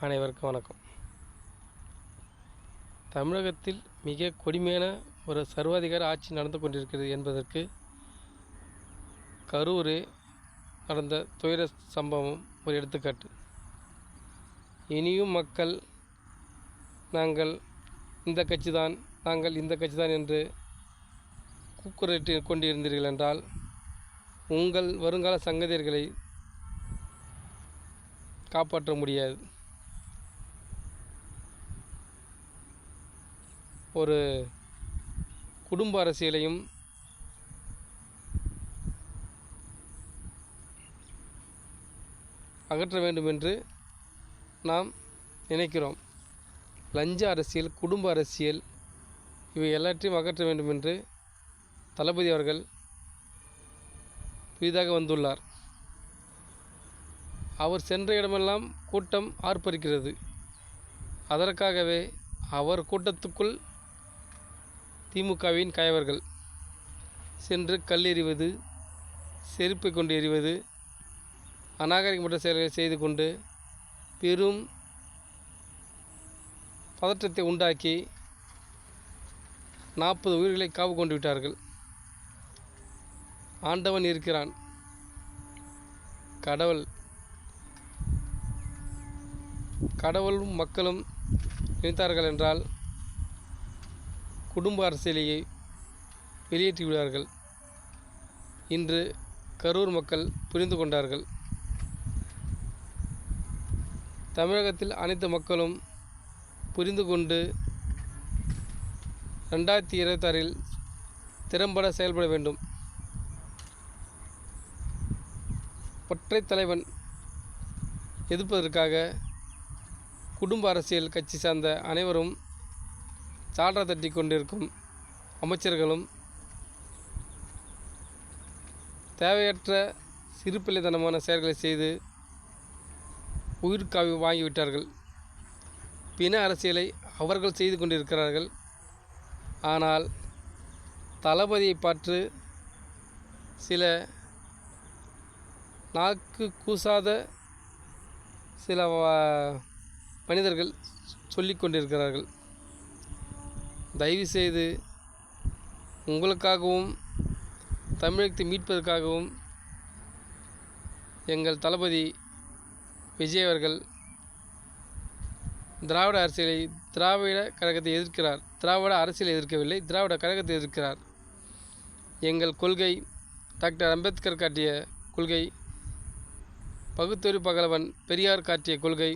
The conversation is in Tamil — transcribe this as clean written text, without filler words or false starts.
அனைவருக்கும் வணக்கம். தமிழகத்தில் மிக கொடுமையான ஒரு சர்வாதிகார ஆட்சி நடந்து கொண்டிருக்கிறது என்பதற்கு கரூரே நடந்த துயர சம்பவம் ஒரு எடுத்துக்காட்டு. இனியும் மக்கள் நாங்கள் இந்த கட்சி தான் என்று கூக்குரலிட்டு கொண்டிருந்தீர்கள் என்றால் உங்கள் வருங்கால சங்கதியர்களை காப்பாற்ற முடியாது. ஒரு குடும்ப அரசியலையும் அகற்ற வேண்டும் என்று நாம் நினைக்கிறோம். லஞ்ச அரசியல், குடும்ப அரசியல் இவை எல்லாற்றையும் அகற்ற வேண்டும் என்று தளபதி அவர்கள் புதிதாக வந்துள்ளார். அவர் சென்ற இடமெல்லாம் கூட்டம் ஆர்ப்பரிக்கிறது. அதற்காகவே அவர் கூட்டத்துக்குள் திமுகவின் கயவர்கள் சென்று கல் எறிவது, செருப்பை கொண்டு எறிவது, அநாகரிகமற்ற செயல்களை செய்து கொண்டு பெரும் பதற்றத்தை உண்டாக்கி 40 உயிர்களை காவு கொண்டு விட்டார்கள். ஆண்டவன் இருக்கிறான், கடவுளும் மக்களும் நினைத்தார்கள் என்றால் குடும்ப அரசியலையை வெளியேற்றி விடுவார்கள். இன்று கரூர் மக்கள் புரிந்து கொண்டார்கள். தமிழகத்தில் அனைத்து மக்களும் புரிந்து கொண்டு 2026 திறம்பட செயல்பட வேண்டும். ஒற்றை தலைவன் எதிர்ப்பதற்காக குடும்ப அரசியல் கட்சி சார்ந்த அனைவரும் சால்ரா தட்டி கொண்டிருக்கும் அமைச்சர்களும் தேவையற்ற சிறுபிள்ளைத்தனமான செயல்களை செய்து உயிர்காவி வாங்கிவிட்டார்கள். பிண அரசியலை அவர்கள் செய்து கொண்டிருக்கிறார்கள். ஆனால் தளபதியை பார்த்து சில நாக்கு கூசாத சில மனிதர்கள் சொல்லிக் கொண்டிருக்கிறார்கள். தயவுசெய்து உங்களுக்காகவும் தமிழகத்தை மீட்பதற்காகவும் எங்கள் தளபதி விஜய் அவர்கள் திராவிட கழகத்தை எதிர்க்கிறார். திராவிட அரசியலை எதிர்க்கவில்லை, திராவிட கழகத்தை எதிர்க்கிறார். எங்கள் கொள்கை டாக்டர் அம்பேத்கர் காட்டிய கொள்கை, பகுத்தறிவு பகலவன் பெரியார் காட்டிய கொள்கை